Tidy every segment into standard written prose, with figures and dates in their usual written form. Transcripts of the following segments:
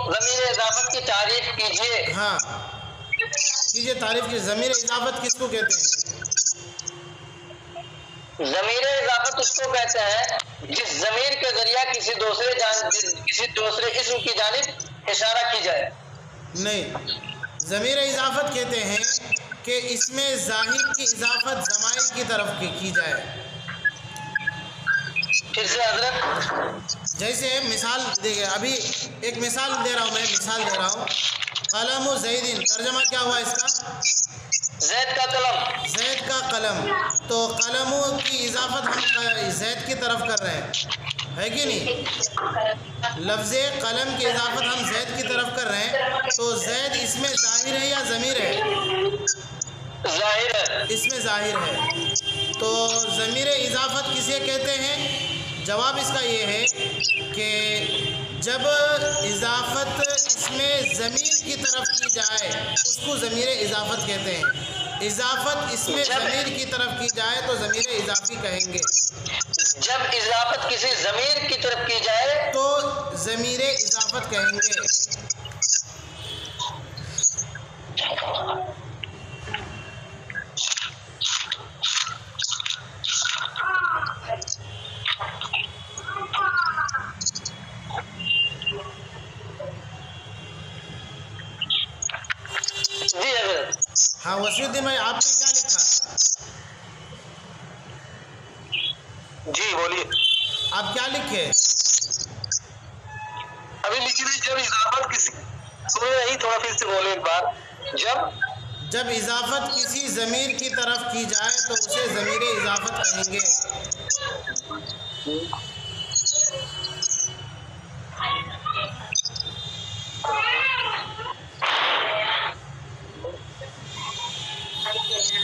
ضمیر اضافت کی تعریف کیجیے۔ ہاں کیجیے تعریف کی۔ ضمیر اضافت کس کو کہتے ہیں؟ ضمیر اضافت اس کو کہتے ہیں جس ضمیر کے ذریعہ کسی دوسرے اسم کی جانب اشارہ کی جائے۔ نہیں، ضمیر اضافت کہتے ہیں کہ اس میں ظاہر کی اضافت ضمائر کی طرف کی جائے۔ پھر سے حضرت؟ جیسے مثال دیکھیں، ابھی ایک مثال دے رہا ہوں، قلم زیدین، ترجمہ کیا ہوا اس کا؟ زید کا قلم۔ زید کا قلم، تو قلم کی اضافت ہم زید کی طرف کر رہے ہیں، ہے کہ نہیں؟ لفظ قلم کی اضافت ہم زید کی طرف کر رہے ہیں، تو زید اس میں ظاہر ہے یا ضمیر ہے؟ ظاہر ہے۔ اس میں ظاہر ہے۔ تو ضمیر اضافت کسے کہتے ہیں؟ جواب اس کا یہ ہے کہ جب اضافت اس میں ضمیر کی طرف کی جائے اس کو ضمیر اضافت کہتے ہیں۔ اضافت اس میں ضمیر کی طرف کی جائے تو ضمیر اضافی کہیں گے۔ جب اضافت کسی ضمیر کی طرف کی جائے تو ضمیر اضافت کہیں گے۔ جی حضرت۔ ہاں وسیع الدین بھائی، آپ نے کیا لکھا؟ جی بولیے۔ آپ کیا لکھے؟ ابھی لکھ رہے جب اضافت کسی، سنیں نہیں، تھوڑا پھر سے بولے ایک بار۔ جب اضافت کسی ضمیر کی طرف کی جائے تو اسے ضمیر اضافت کہیں گے۔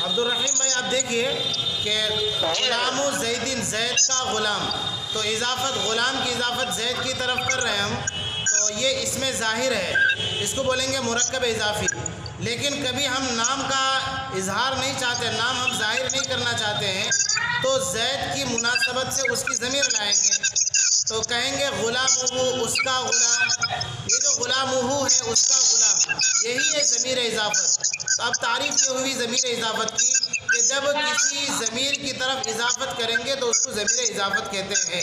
عبدالرحیم بھائی آپ دیکھیے کہ غلام زیدین، زید کا غلام، تو اضافت غلام کی اضافت زید کی طرف کر رہے ہیں ہم، تو یہ اس میں ظاہر ہے، اس کو بولیں گے مرکب اضافی۔ لیکن کبھی ہم نام کا اظہار نہیں چاہتے، نام ہم ظاہر نہیں کرنا چاہتے ہیں، تو زید کی مناسبت سے اس کی ضمیر لائیں گے، تو کہیں گے غلامہ، اس کا غلام، یہ جو غلامہ ہے اس کا غلام، یہی ہے ضمیر اضافت۔ تو اب تعریف یہ ہوئی ضمیر اضافت کی کہ جب کسی ضمیر کی طرف اضافت کریں گے تو اس کو ضمیر اضافت کہتے ہیں۔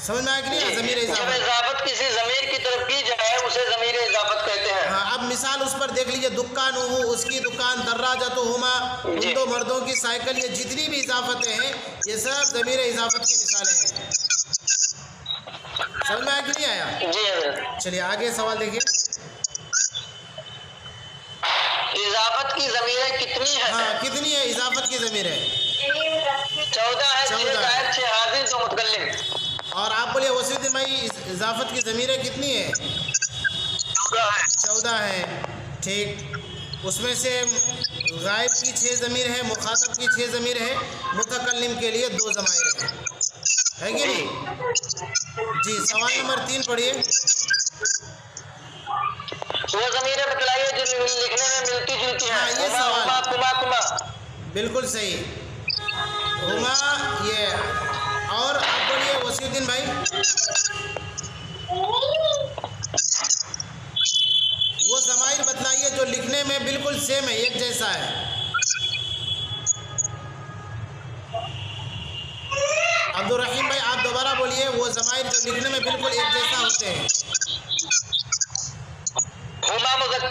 سمجھ میں آیا کہ نہیں؟ ضمیر جب اضافت کسی ضمیر کی طرف کی جائے اسے ضمیر اضافت کہتے ہیں۔ ہاں، اب مثال اس پر دیکھ لیجئے، دکانہ، اس کی دکان، دراجتہما، ان دو مردوں کی سائیکل، یہ جتنی بھی اضافتیں ہیں یہ سب ضمیر اضافت کی مثالیں ہیں۔ سمجھ میں آیا کہ نہیں آیا؟ جی حضرت۔ چلیے آگے سوال دیکھیے۔ اضافت کی ضمیریں کتنی ہیں؟ ہاں کتنی ہے اضافت کی ضمیریں؟ 14 ہے، 6 زائد 6 حاضر 2 متکلم۔ اور آپ بولیے وسیع الدین بھائی، اضافت کی ضمیریں کتنی ہیں؟ 14 ہے۔ 14 ہے، ٹھیک۔ اس میں سے غائب کی 6 ضمیر ہے، مخاطب کی 6 ضمیر ہے، متکلم کے لیے 2 ضمائر ہیں، ہے کہ نہیں؟ جی سوال نمبر 3 پڑھیے۔ وہ ضمیریں بتلائیے جو لکھنے میں ملتی جلتی ہیں۔ ہاں یہ سوال کما بالکل صحیح، ہما یہ۔ اور آپ بولیے وسیع الدین بھائی، وہ ضمائر بتلائیے جو لکھنے میں بالکل سیم ہے، ایک جیسا ہے۔ عبدالرحیم بھائی آپ دوبارہ بولیے، وہ ضمائر جو لکھنے میں بالکل ایک جیسا ہوتے ہیں۔ ہما مذکر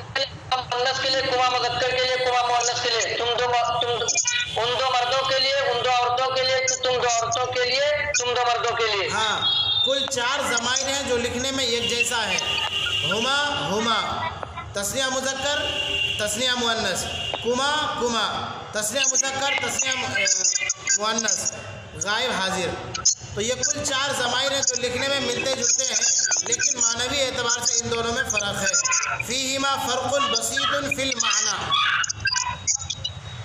مؤنث کے لیے، کما مذکر کے لیے، کما مؤنث کے لیے، ان دو مردوں کے لیے، ان دو عورتوں کے لیے، تم دو عورتوں کے لیے، تم دو مردوں کے لیے۔ ہاں کل 4 ضمائر ہیں جو لکھنے میں ایک جیسا ہے۔ ہما ہما، تثنیہ مذکر تثنیہ مؤنث، کما کما، تثنیہ مذکر تثنیہ مؤنث، غائب حاضر۔ تو یہ کل 4 ضمائر ہیں جو لکھنے میں ملتے جلتے ہیں، لیکن معنوی اعتبار سے ان دونوں میں فرق ہے۔ فیہما فرق بسیط فی المعنی،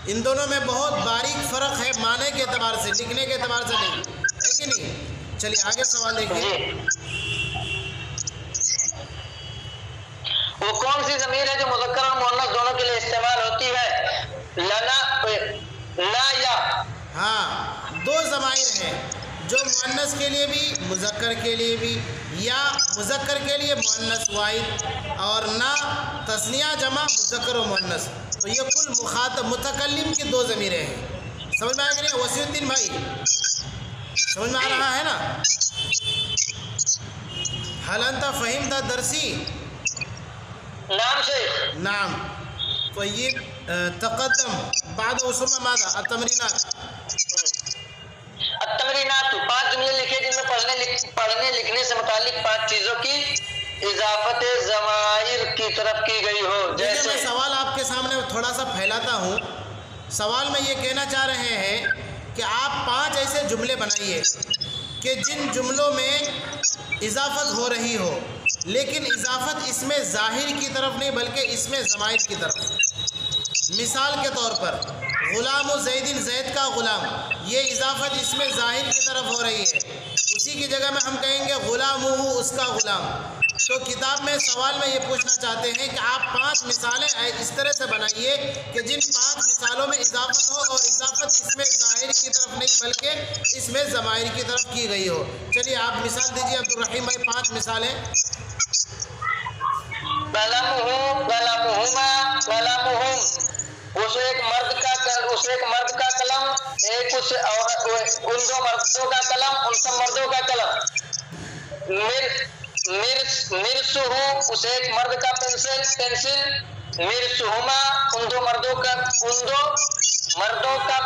ان دونوں میں بہت باریک فرق ہے معنی کے اعتبار سے، لکھنے کے اعتبار سے نہیں، ہے کہ نہیں؟ چلیے آگے سوال دیکھیے۔ وہ کون سی ضمیر ہے جو مذکر اور مؤنث دونوں کے لیے استعمال ہوتی ہے؟ لنا، لا یا۔ ہاں 2 ضمائر ہیں، جو مؤنث کے لیے بھی مذکر کے لیے بھی یا مذکر کے لیے مؤنث واحد اور نہ تثنیہ جمع مذکر و مؤنث، تو یہ کل مخاطب متکلم کی دو ضمیریں ہیں۔ سمجھ میں آ گئی وسیع الدین بھائی؟ سمجھ میں آ رہا ہے نا؟ حل انت فہمت درسی؟ نعم شیخ۔ نعم طیب تقدم بعد ثم ماذا؟ التمرینات۔ التمرینات 5 جملے لکھے جن میں پڑھنے لکھنے سے متعلق 5 چیزوں کی اضافت ضمائر کی طرف کی گئی ہو۔ جیسے میں سوال آپ کے سامنے تھوڑا سا پھیلاتا ہوں۔ سوال میں یہ کہنا چاہ رہے ہیں کہ آپ 5 ایسے جملے بنائیے کہ جن جملوں میں اضافت ہو رہی ہو، لیکن اضافت اس میں ظاہر کی طرف نہیں بلکہ اس میں ضمائر کی طرف۔ مثال کے طور پر غلام و زیدن، زید کا غلام، یہ اضافت اس میں ظاہر کی طرف ہو رہی ہے، اسی کی جگہ میں ہم کہیں گے غلامہ، اس کا غلام۔ تو کتاب میں سوال میں یہ پوچھنا چاہتے ہیں کہ آپ 5 مثالیں اس طرح سے بنائیے کہ جن 5 مثالوں میں اضافت ہو اور اضافت اس میں ظاہر کی طرف نہیں بلکہ اس میں ضمائر کی طرف کی گئی ہو۔ چلیے آپ مثال دیجیے عبدالرحیم بھائی، 5 مثالیں۔ قلمہما، قلمہم، اس ایک مرد کا قلم، ایک ان 2 مردوں کا قلم، ان سب مردوں کا قلم۔ مرسہ، اس ایک مرد کا پینسل، مرسہما، ان 2 مردوں کا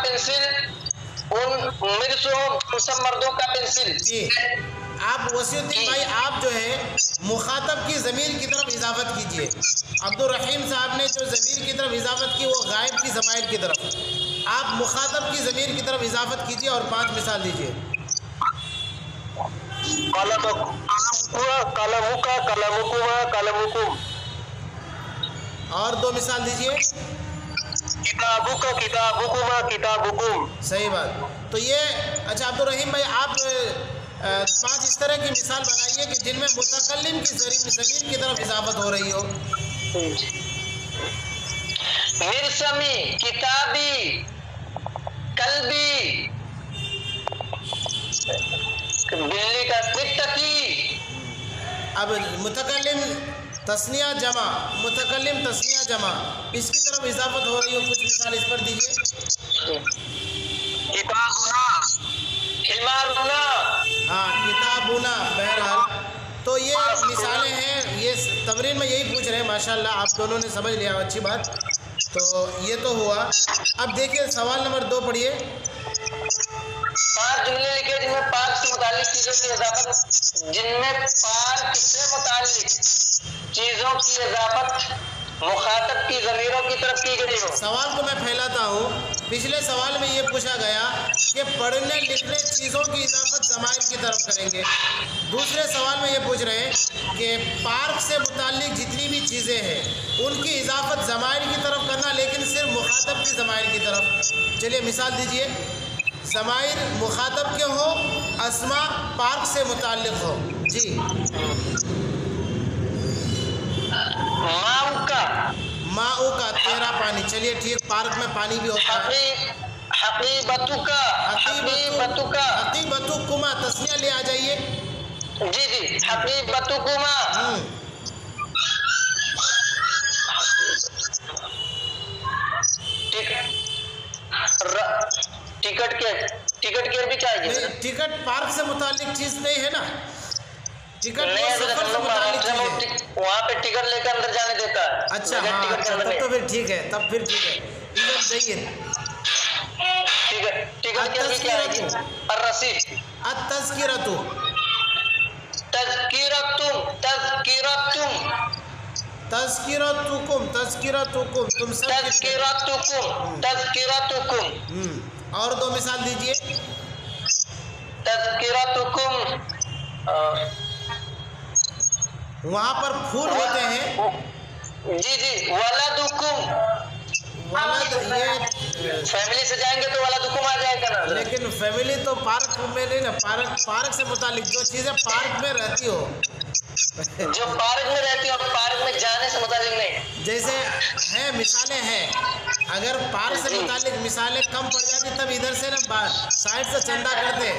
پینسل، مرسہم، ان سب مردوں کا پینسل۔ جی آپ وسیع الدین بھائی، آپ جو ہے مخاطب کی ضمیر کی طرف اضافت کیجئے۔ عبدالرحیم صاحب نے جو ضمیر کی طرف اضافت کی وہ غائب کی ضمائر کی طرف، آپ مخاطب کی ضمیر کی طرف اضافت کیجئے اور 5 مثال دیجئے۔ قلمک، قلمکما، قلمکم، اور 2 مثال دیجئے۔ کتابک، کتابکما، کتابکم۔ صحیح بات۔ تو یہ اچھا عبدالرحیم بھائی، آپ 5 اس طرح کی مثال بنائیے کہ جن میں متکلم کی ضمیر کی طرف اضافت ہو رہی ہو۔ مرسمی، کتابی، کلبی، بلی کا تکی۔ اب متکلم تثنیہ جمع، متکلم تثنیہ جمع، اس کی طرف اضافت ہو رہی ہو، کچھ مثال اس پر دیجیے۔ کتابنا، حمارنا۔ ہاں کتابنا، بہرحال تو یہ مثالیں ہیں۔ یہ تمرین میں یہی پوچھ رہے ہیں، ماشاءاللہ آپ دونوں نے سمجھ لیا، اچھی بات۔ تو یہ تو ہوا۔ اب دیکھیے سوال نمبر 2 پڑھیے۔ 5 جملے لکھے جن میں پاک سے متعلق چیزوں کی اضافت مخاطب کی ضمیروں کی طرف کی گئی ہو۔ سوال کو میں پھیلاتا ہوں۔ پچھلے سوال میں یہ پوچھا گیا کہ پڑھنے لکھنے چیزوں کی اضافت ضمائر کی طرف کریں گے۔ دوسرے سوال میں یہ پوچھ رہے ہیں کہ پارک سے متعلق جتنی بھی چیزیں ہیں ان کی اضافت ضمائر کی طرف کرنا، لیکن صرف مخاطب کی ضمائر کی طرف۔ چلیے مثال دیجئے۔ ضمائر مخاطب کے ہو، اسما پارک سے متعلق ہو۔ جی ماؤ کا، تیرا پانی۔ چلیے ٹھیک، پارک میں پانی بھی ہوتا ہے۔ حقیبتکما، تسنیہ لے آ جائیے۔ جی حقیبتکما۔ ٹکٹ کے بھی چاہیے۔ ٹکٹ پارک سے متعلق چیز نہیں ہے نا، ٹکٹ وہاں پہ ٹکٹ لے کر اندر جانے دیتا ہے۔ اچھا ہاں، تب تو پھر ٹھیک ہے، ٹکٹ جائیے۔ ٹکٹ کے بھی کیا ہے؟ الرسید، التذکرۃ، تذکرتکم، تم سب۔ تذکرتکم۔ اور 2 مثال دیجئے۔ تذکرتکم، وہاں پر پھول ہوتے ہیں۔ جی ولدکم، ولد، یہ فیملی سے جائیں گے تو ولدکم آ جائے گا نا۔ لیکن فیملی تو پارک میں نہیں نا، پارک سے متعلق جو چیزیں پارک میں رہتی ہو، جو پارک میں رہتی ہو، پارک میں جانے سے متعلق نہیں۔ جیسے ہیں مثالیں ہیں اگر پارک سے متعلق مثالیں کم پڑ جاتی تب ادھر سے نا سائڈ سے چندہ کرتے.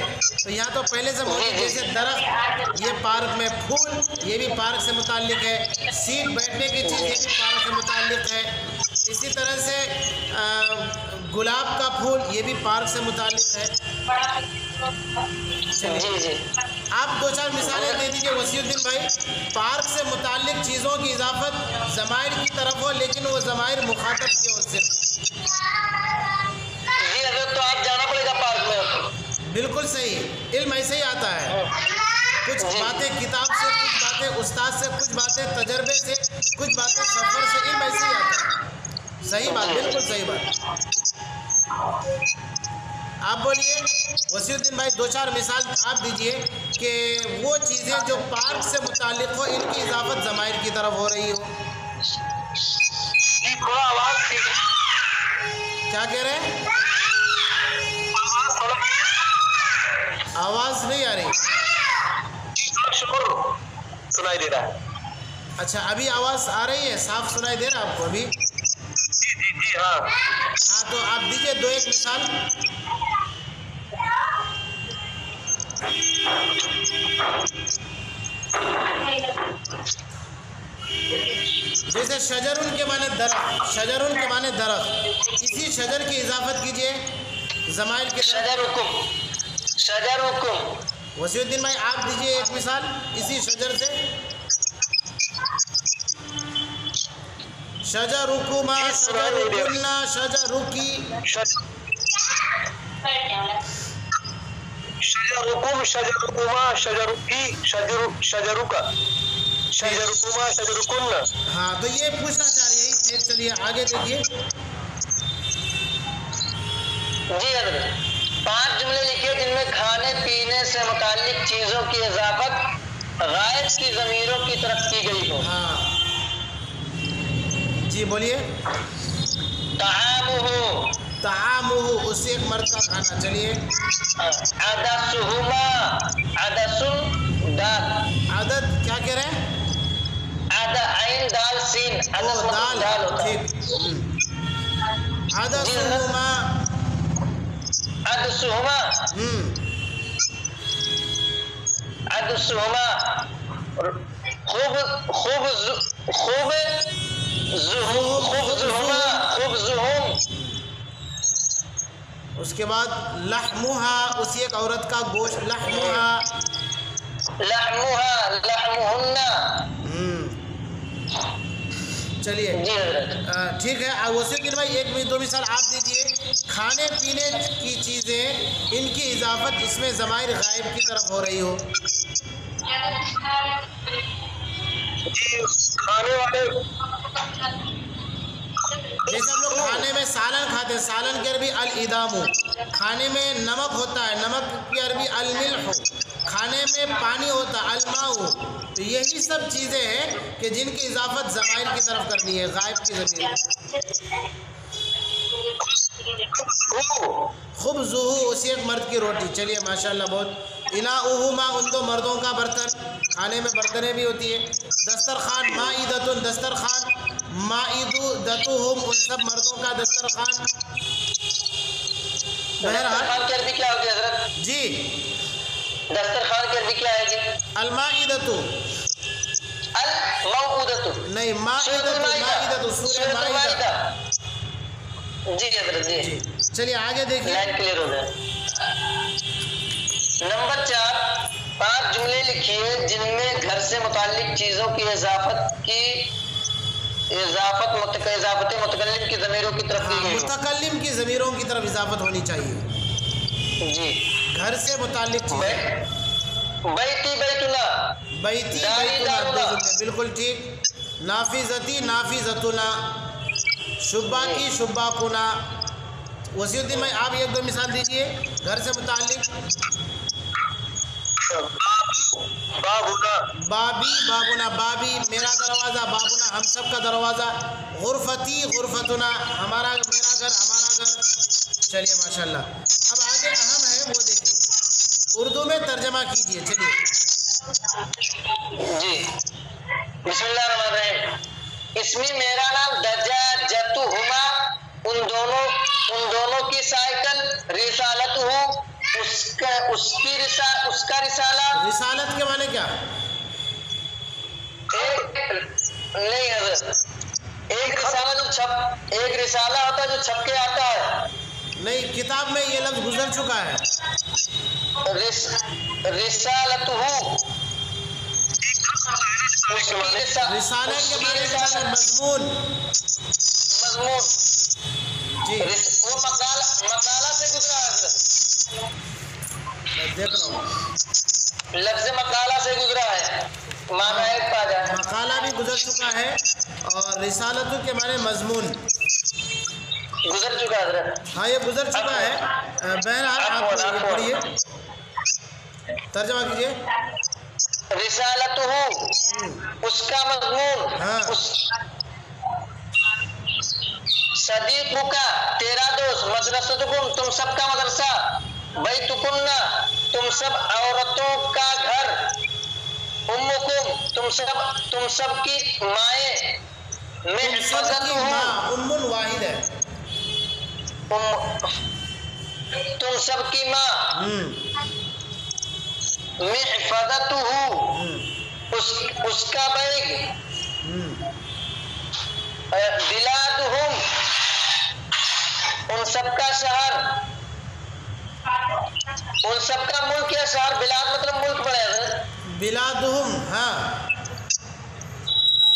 تو یہاں تو پہلے سے موجود جیسے درخت، یہ پارک میں پھول، یہ بھی پارک سے متعلق ہے. سیٹ بیٹھنے کی چیز، یہ بھی پارک سے متعلق ہے. اسی طرح سے گلاب کا پھول، یہ بھی پارک سے متعلق ہے. جی آپ 2-4 مثالیں دے دیجیے وسیع الدین بھائی. پارک سے متعلق چیزوں کی اضافت ضمائر کی طرف ہو لیکن وہ ضمائر مخاطب کے ہو صرف. جی حضرت، تو آپ جانا پڑے گا پارک میں. بالکل صحیح، علم ایسے ہی آتا ہے. کچھ باتیں کتاب سے، کچھ باتیں استاد سے، کچھ باتیں تجربے سے، کچھ باتیں سفر سے، علم ایسے ہی آتا ہے. صحیح بات، بالکل صحیح بات. آپ بولیے وسیع الدین بھائی، 2-4 مثال آپ دیجئے کہ وہ چیزیں جو پارک سے متعلق ہو، ان کی اضافت ضمائر کی طرف ہو رہی ہو. تھوڑا آواز کیا کہہ رہے ہیں؟ آواز نہیں آ رہی. سنائی دے رہا ہے. اچھا، ابھی آواز آ رہی ہے، صاف سنائی دے رہا ہے آپ کو ابھی؟ جی ہاں. ہاں، تو آپ دیجئے 2-1 مثال. جیسے شجرن کے معنی درخت، شجرن کے معنی درخت، اسی شجر کی اضافت کیجئے ضمائر کے. شجرکم. وسیع الدین بھائی آپ دیجئے ایک مثال اسی شجر سے. شجرکما، شجرکنا، شجرکی. شجرکم، شجرکما، شجرکی، شجرکا، شجرکما، شجرکن. ہاں، تو یہ پوچھنا چاہ رہی ہے. چلیے آگے دیکھیے. جی حضرت، 5 جملے لکھے جن میں کھانے پینے سے متعلق چیزوں کی اضافت غائب کی ضمیروں کی طرف کی گئی ہو. ہاں جی بولیے. طعامہ، طعامہ، اس سے ایک مرد کا کھانا. چلیے. عدسہما، عدسن دال. عدد کیا کہہ رہے ہیں؟ عین دال سین. عدس مطلب دال ہوتا ہے. عدسہما. عدسہما، عدسہما. خبزہم. اس کے بعد لحمہا، اسی ایک عورت کا گوشت. لحمہا. لحمہا، لحمہن. چلیے ٹھیک ہے. وسیع الدین بھائی 1-2 مثال آپ دیجئے. کھانے پینے کی چیزیں، ان کی اضافت اس میں ضمائر غائب کی طرف ہو رہی ہو. جی، کھانے والے. جیسے ہم لوگ کھانے میں سالن کھاتے ہیں، سالن کی عربی الادام. کھانے میں نمک ہوتا ہے، نمک کی عربی الملح. کھانے میں پانی ہوتا ہے الماء. تو یہی سب چیزیں ہیں کہ جن کی اضافت ضمائر کی طرف کرنی ہے، غائب کی ضمیر. خبزہ، اسی ایک مرد کی روٹی. چلیے ماشاءاللہ بہت. اناؤہما، ان 2 مردوں کا برتن. کھانے میں برتنیں بھی ہوتی ہے. دسترخوان، مائدۃ، دسترخوان. مائدۃہم، ان سب مردوں کا دسترخوان. دسترخوان کی عربی کیا ہوتی ہے حضرت؟ جی، دسترخوان کی عربی کیا ہے جی؟ المائدۃ. الموعودۃ. نہیں، مائدۃ، سورہ مائدہ. جی حضرت جی. چلیے آگے دیکھیے. لائن کلیئر ہو جائے. نمبر 4، 5 جملے لکھیے جن میں گھر سے متعلق چیزوں کی اضافت متکلم کی ضمیروں کی طرف کی گئی. متکلم کی ضمیروں کی طرف اضافت ہونی چاہیے. جی. گھر سے متعلق چیزیں. بیتی، بیتنا. بیتی، بیتنا، 2 جملے بالکل ٹھیک. نافذتی، نافذتنا. شباکی، شباکنا. وسیع الدین بھائی آپ 1-2 مثال دیجئے گھر سے متعلق. بابنا، بابی، بابنا. بابی میرا دروازہ، بابنا ہم سب کا دروازہ. غرفتی، غرفتنا ہمارا، میرا گھر، ہمارا گھر. چلیے ماشاءاللہ. اب آگے اہم ہے وہ دیکھیے، اردو میں ترجمہ کیجئے. چلیے. جی. بسم اللہ الرحمن الرحیم. اسمی میرا نام دجاجتہما ان دونوں کی سائیکل، رسالت ہو اس کا رسالہ. رسالت کے معنی کیا؟ نہیں حضرت، ایک رسالہ ہوتا ہے جو چھپ کے آتا ہے. نہیں، کتاب میں یہ لفظ گزر چکا ہے. رسالت ہو رسالے کے معنی کیا ہے؟ مضمون. جی وہ مقالہ سے گزرا ہے حضرت. میں دیکھ رہا ہوں. لفظ مقالہ سے گزرا ہے، معنی ایک پا جائے. مقالہ بھی گزر چکا ہے اور رسالت کے معنی مضمون گزر چکا ہے حضرت. ہاں یہ گزر چکا ہے. بہرحال آپ پڑھیے، ترجمہ کیجیے. رسالت ہو اس کا مضمون. ہاں. صدیقوں کا تیرا دوست، مدرستکم تم سب کا مدرسہ، بیتکن تم سب عورتوں کا گھر، امکم تم سب کی مائیں، ام واحد ہے. تم سب کی ماں، محفظتہ اس کا بیگ، بلادہم ان سب کا شہر، ان سب کا ملک یا شہر. بلاد مطلب ملک پڑے حضرت. بلادہم، ہاں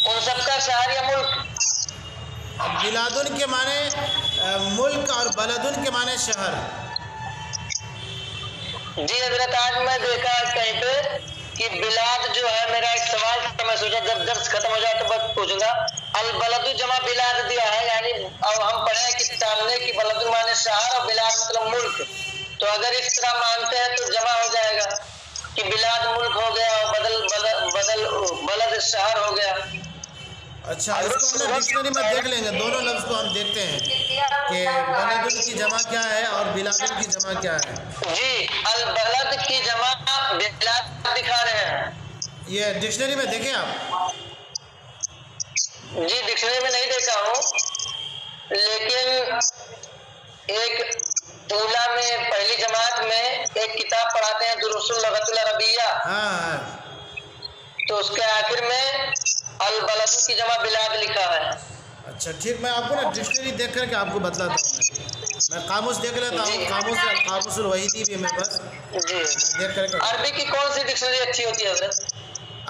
ان سب کا شہر یا ملک. بلادن کے معنی ملک اور بلدن کے معنی شہر. جی حضرت، آج میں دیکھا کہیں پہ کہ بلاد جو ہے، میرا ایک سوال تھا، میں سوچا جب درس ختم ہو جائے تو بس پوچھوں گا. البلد جمع بلاد دیا ہے، یعنی اب ہم پڑھے کتاب میں کہ بلد معنی شہر اور بلاد مطلب ملک. تو اگر اس طرح مانتے ہیں تو جمع ہو جائے گا کہ بلاد ملک ہو گیا اور بلد شہر ہو گیا. اچھا، اس کو ہم نے ڈکشنری میں دیکھ لیں گے. دونوں لفظ کو ہم دیکھتے ہیں کہ بلدن کی جمع کیا ہے اور بلادن کی جمع کیا ہے. جی، البلد کی جمع بلاد دکھا رہے ہیں. یہ ڈکشنری میں دیکھیں آپ. جی ڈکشنری میں نہیں دیکھا ہوں، لیکن ایک اولا میں پہلی جماعت میں ایک کتاب پڑھاتے ہیں دروس اللغت العربیہ. ہاں تو اس کے آخر میں البلد کی جمع بلاد لکھا ہے. اچھا ٹھیک، میں آپ کو نا ڈکشنری دیکھ کر کے آپ کو بتلاتا ہوں. میں قاموس دیکھ لیتا ہوں. قاموس الوحیدی بھی میں بس جی دیکھ کر. عربی کی کون سی ڈکشنری اچھی ہوتی ہے حضرت؟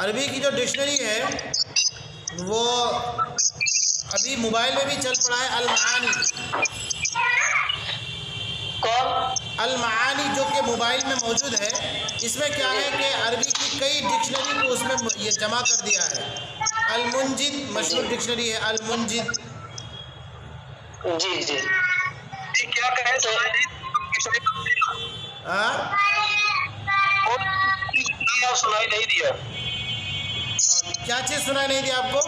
عربی کی جو ڈکشنری ہے وہ ابھی موبائل میں بھی چل پڑا ہے، المعانی. کون؟ المعانی جو کہ موبائل میں موجود ہے. اس میں کیا ہے کہ عربی کی کئی ڈکشنری کو اس میں یہ جمع کر دیا ہے. المنجد مشہور ڈکشنری ہے، المنجد. جی جی کیا کہیں تو سنائی نہیں دیا. کیا چیز سنائی نہیں دی آپ کو؟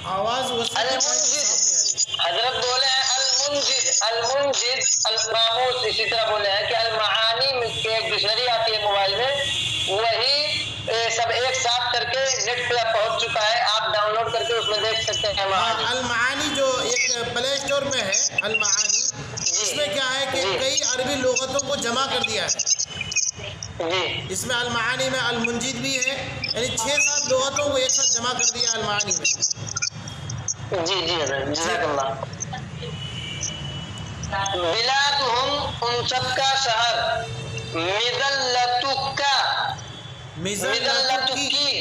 آواز حضرت بولے ہیں المنجد القاموس. اسی طرح بولے ہیں کہ المعانی کی ایک ڈکشنری آتی ہے موبائل میں، وہی سب ایک ساتھ کر کے نیٹ پہ پہنچ چکا ہے. آپ ڈاؤن لوڈ کر کے اس میں دیکھ سکتے ہیں. المعانی جو ایک پلے اسٹور میں ہے، المعانی، اس میں کیا ہے کہ کئی عربی لغتوں کو جمع کر دیا ہے. اس میں المعانی میں المنجد بھی ہے، یعنی 6-7 لغتوں کو ایک ساتھ جمع کر دیا المعانی میں. جی حضرت جزاک اللہ. بلادہم ان سب کا شہر، مذلتکی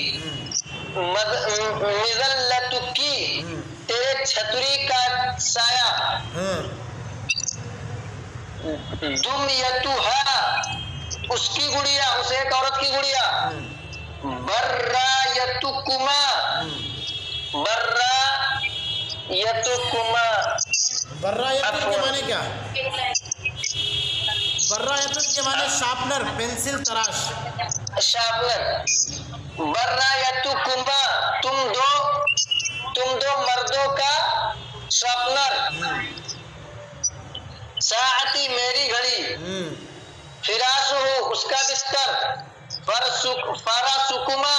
تیرے چھتری کا سایہ، دمیتھا اس کی گڑیا، اس ایک عورت کی گڑیا، برایتکما برایتن کے معنی کیا؟ برایتن کے معنی شارپنر، پینسل تراش. شارپنر. برایتکما تم دو مردوں کا شارپنر. ساعتی میری گھڑی، فراشہ اس کا بستر، فراسکما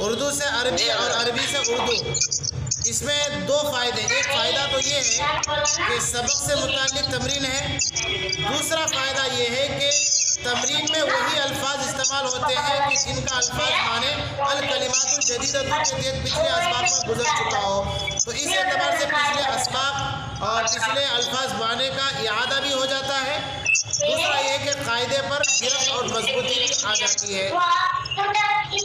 اردو سے عربی اور عربی سے اردو. اس میں دو فائدے. ایک فائدہ تو یہ ہے کہ سبق سے متعلق تمرین ہے. دوسرا فائدہ یہ ہے کہ تمرین میں وہی الفاظ استعمال ہوتے ہیں کہ جن کا الفاظ معنی الکلمات الجدیدہ کے تحت پچھلے اسباق میں گزر چکا ہو. تو اس اعتبار سے پچھلے اسباق اور پچھلے الفاظ معنی کا اعادہ بھی ہو جاتا ہے. دوسرا یہ کہ قاعدے پر گرفت اور مضبوطی بھی آ جاتی ہے. جی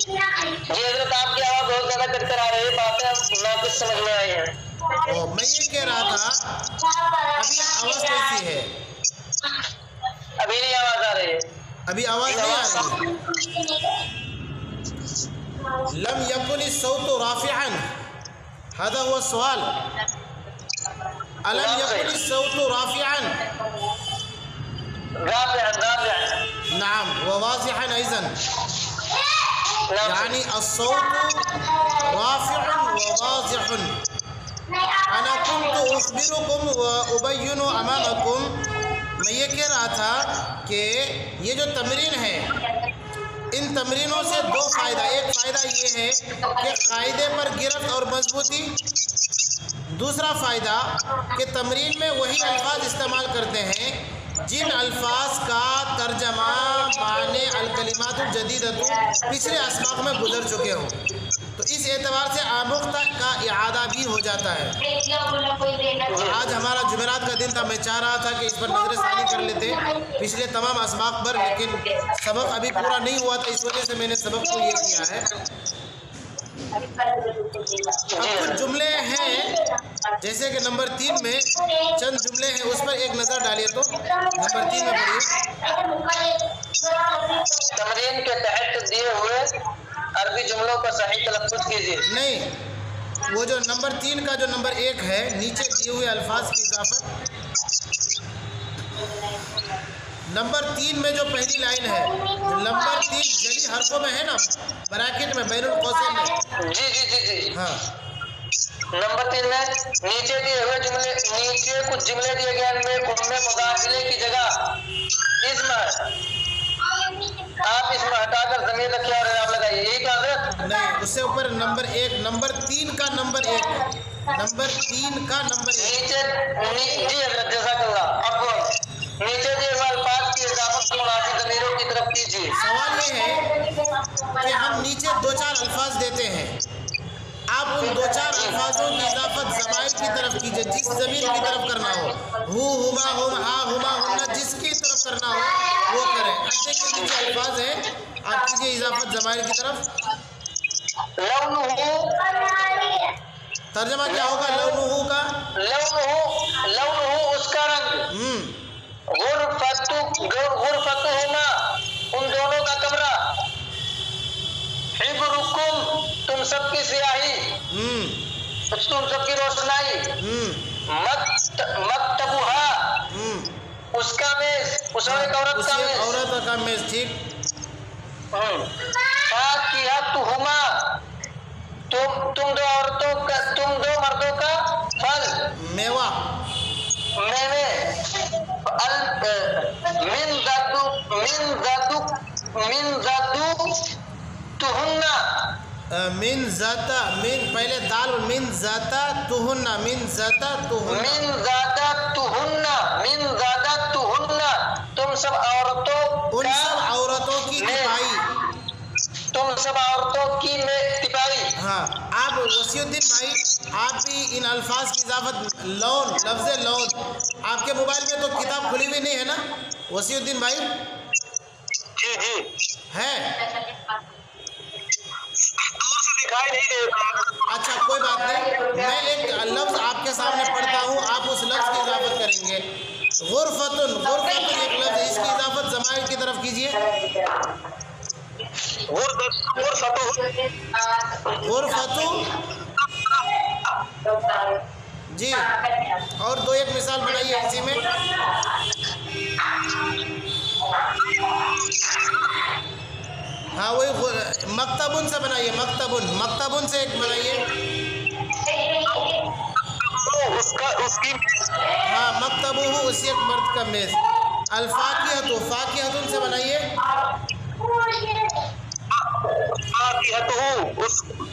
حضرت آپ کی آواز بہت زیادہ کٹ کر آ رہی ہے. باتیں ناقص سمجھ میں آئی ہیں. میں یہ کہہ رہا تھا ابھی آواز کیسی ہے؟ ابھی نہیں آواز آ رہی ہے. ابھی آواز نہیں آ رہی. لم يكن الصوت رافعا. هذا هو السؤال. ألم يكن الصوت رافعا؟ رافعا. نعم وواضحا أيضا. يعني الصوت رافع وواضح. أنا كنت أخبركم وأبين أمامكم. میں یہ کہہ رہا تھا کہ یہ جو تمرین ہے ان تمرینوں سے دو فائدہ. ایک فائدہ یہ ہے کہ قاعدے پر گرفت اور مضبوطی. دوسرا فائدہ کہ تمرین میں وہی الفاظ استعمال کرتے ہیں جن الفاظ کا ترجمہ معنی الکلمات الجدیدہ پچھلے اسباق میں گزر چکے ہوں. تو اس اعتبار سے آموختہ کا اعادہ بھی ہو جاتا ہے. آج ہمارا جمعرات کا دن تھا. میں چاہ رہا تھا کہ اس پر نظر ثانی کر لیتے پچھلے تمام اسباق پر, لیکن سبق ابھی پورا نہیں ہوا تھا. اس وجہ سے میں نے سبق کو یہ کیا ہے. اب کچھ جملے ہیں جیسے کہ نمبر 3 میں چند جملے ہیں, اس پر ایک نظر ڈالیے. تو نمبر 3 میں پڑھیے. تمرین کے تحت دیے ہوئے عربی جملوں کا صحیح تلفظ کیجیے. نہیں, وہ جو نمبر 3 کا جو نمبر 1 ہے نیچے دیے ہوئے الفاظ کی اضافت. نمبر 3 میں جو پہلی لائن ہے, نمبر 3 جلی حرفوں میں ہے نا, براکٹ میں, بین القوسین میں. جی. ہاں, نمبر 3 میں نیچے دیے ہوئے جملے, نیچے کچھ جملے دیے گئے ان میں مداخلے کی جگہ اسم ہے. آپ اس میں ہٹا کر ضمیر رکھیے اور اعراب لگائیے. یہی کہا حضرت؟ نہیں, اس سے اوپر نمبر 1, نمبر 3 کا نمبر 1, نمبر 3 کا نمبر 1 نیچے. جی حضرت جزاک اللہ. اب نیچے دیے ہوئے الفاظ کی اضافت مناسب ضمیروں کی طرف کیجیے. سوال یہ ہے کہ ہم نیچے 2-4 الفاظ دیتے ہیں, آپ ان 2-4 الفاظوں کی اضافت ضمائر کی طرف کیجیے جس ضمیر کی طرف کرنا ہو. ہو, ہما, ہم, ہا, ہما, ہمنا, جس کی طرف کرنا ہو وہ کریں. اچھے کے نیچے الفاظ ہیں, آپ کیجیے اضافت ضمائر کی طرف. ترجمہ کیا ہوگا لونہو کا؟ لونہو اس کا رنگ. غرفتہما ان دونوں کا کمرہ. حبرکم تم سب کی سیاہی, تم سب کی روشنائی. مکتبہا اس کا میز, اس ایک عورت کا میز. عورت کا میز, ٹھیک. فاکہتہما تم دو عورتوں کا, تم دو مردوں کا پھل, میوہ. میوے. من ذاتا, من پہلے دال, من ذاتا تہنہ, من ذاتا تہنہ تم سب عورتوں ان سب عورتوں کی تپائی. تم سب عورتوں کی تپائی. ہاں, آپ وسیع الدین بھائی, آپ بھی ان الفاظ کی اضافت لون, لفظ لون, آپ کے موبائل میں تو کتاب کھلی ہوئی نہیں ہے نا وسیع الدین بھائی؟ جی ہے. دکھائی نہیں دیتا. اچھا کوئی بات نہیں, میں ایک لفظ آپ کے سامنے پڑھتا ہوں, آپ اس لفظ کی اضافت کریں گے. غرفتن, غرفتن ایک لفظ ہے, اس کی اضافت ضمائر کی طرف کیجیے. غرفتو. جی, اور 2-1 مثال بنائیے اسی میں. ہاں وہی مکتبن سے بنائیے, مکتبن سے ایک بنائیے. ہاں, مکتبہ اسی ایک مرد کا میز. الفاکہۃ, فاکہۃ سے بنائیے.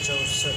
64